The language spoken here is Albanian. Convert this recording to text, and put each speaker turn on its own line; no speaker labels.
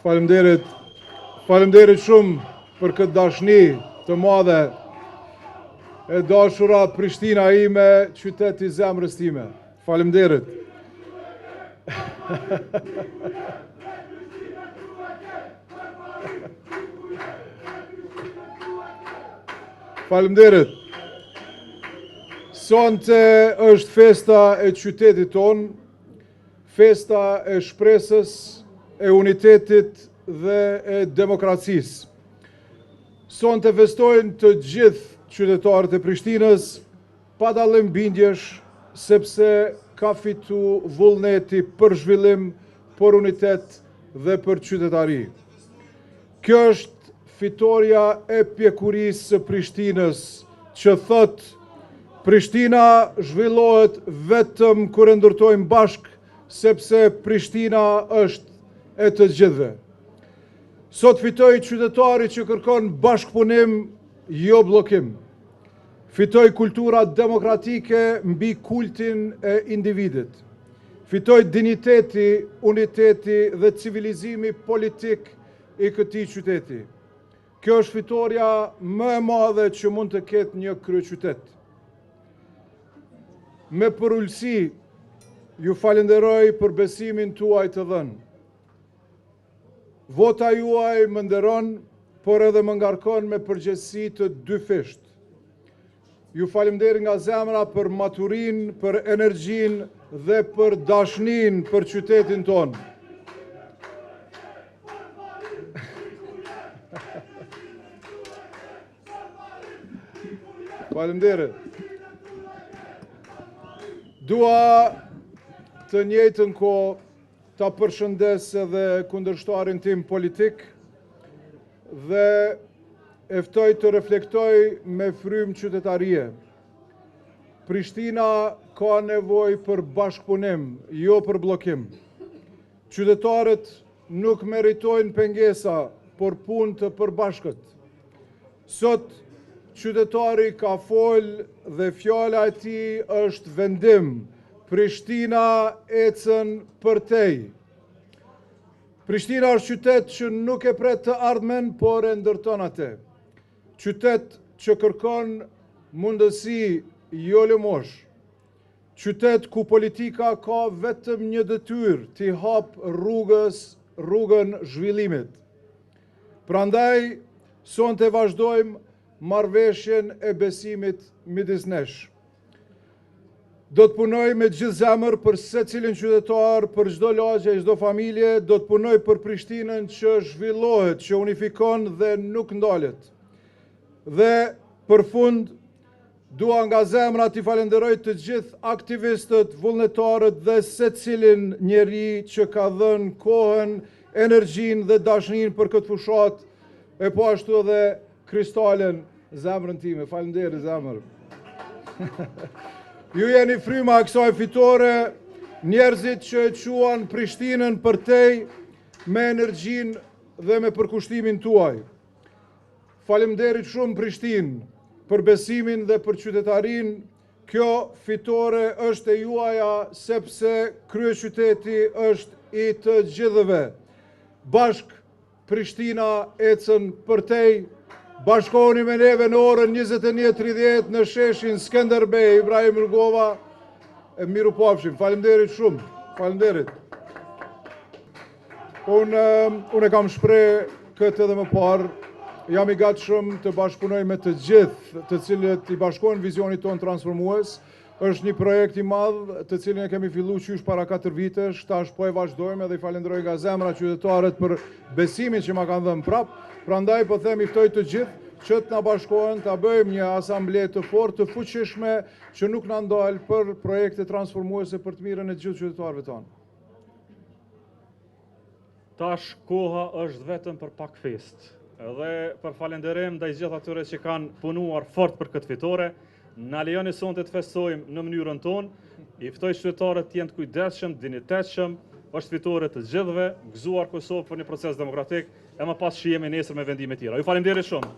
Faleminderit shumë për këtë dashni të madhe e dashura Prishtina ime, qyteti i zemrës time. Faleminderit. Faleminderit. Sonte është festa e qytetit tonë, festa e shpresës, e unitetit dhe e demokracisë. Sonte festojnë të gjithë qytetarët e Prishtinës, pa dallim bindjesh, sepse ka fitu vullneti për zhvillim, për unitet dhe për qytetari. Kjo është fitoria e pjekurisë së Prishtinës, që thot Prishtina zhvillohet vetëm kur e ndërtojmë bashk, sepse Prishtina është e të gjithëve. Sot fitoi qytetari që kërkon bashkëpunim, jo bllokim. Fitoi kultura demokratike mbi kultin e individit. Fitoi dinjiteti, uniteti dhe civilizimi politik i këtij qyteti. Kjo është fitoria më e madhe që mund të ketë një kryeqytet. Me përulësi, ju falenderoj për besimin tuaj të dhënë. Vota juaj më nderon, por edhe më ngarkon me përgjegjësi të dyfisht. Ju falenderoj nga zemra për maturinë, për energjinë dhe për dashninë për qytetin tonë. Faleminderit. Dua të njëjtën kohë ta përshëndes edhe kundërshtarin tim politik dhe e ftoj të reflektoj me frymë qytetarie. Prishtina ka nevojë për bashkëpunim, jo për bllokim. Qytetarët nuk meritojnë pengesa, por punë të përbashkët. Sot qytetari ka folë dhe fjala e tij është vendim. Prishtina ecën për tej. Prishtina është qytet që nuk e pret të ardhmen, por e ndërton atë. Qytet që kërkon mundësi, jo lëmosh. Qytet ku politika ka vetëm një detyrë, t'i hap rrugën zhvillimit. Prandaj, sonte vazhdojmë marrëveshjen e besimit midis nesh. Do të punoj me gjithë zemër për secilin qytetar, për çdo lagje, çdo familje, do të punoj për Prishtinën që zhvillohet, që unifikon dhe nuk ndalet. Dhe për fund, dua nga zemra t'i falenderoj të gjithë aktivistët, vullnetarët dhe secilin njeri që ka dhënë kohën, energjinë dhe dashninë për këtë fushat, e po ashtu edhe Kristalen, zemrën time. Faleminderit zemër. Ju jeni fryma e kësaj fitore, njerëzit që e quan Prishtinën për tej me energjinë dhe me përkushtimin tuaj. Faleminderit shumë Prishtinë për besimin dhe për qytetarinë. Kjo fitore është e juaja sepse kryeqyteti është i të gjithëve. Bashk Prishtina ecën për tej. Bashkohuni me neve në orën 21:30 në sheshin Skenderbej, Ibrahim Rugova, e miru pafshim. Faleminderit shumë. Faleminderit. Unë kam shpreh këtë edhe më parë. Jam i gatshëm të bashkëpunoj me të gjithë, të cilët i bashkojnë vizionit tonë transformues. Është një projekt i madh, të cilin e kemi filluar qysh para 4 vitesh, tash po e vazhdojmë dhe i falenderoj nga zemra qytetarët për besimin që ma kanë dhënë prap. Prandaj po them i ftoj të gjithë që të na bashkohen, ta bëjmë një asamble të fortë, të fuqishme, që nuk na ndal për projekte transformuese për të mirën e gjithë qytetarëve tonë.
Tash koha është vetëm për pak fest. Dhe për falenderim ndaj gjithë atyre që kanë punuar fort për këtë fitore. Na lejoni sonte të festojmë në mënyrën tonë. I ftoj qytetarët të jenë të kujdesshëm, dinjitetshëm. Është fitore të gjithëve, gëzuar Kosovë për një proces demokratik, e më pas shihemi nesër me vendime tjera. Ju faleminderit shumë.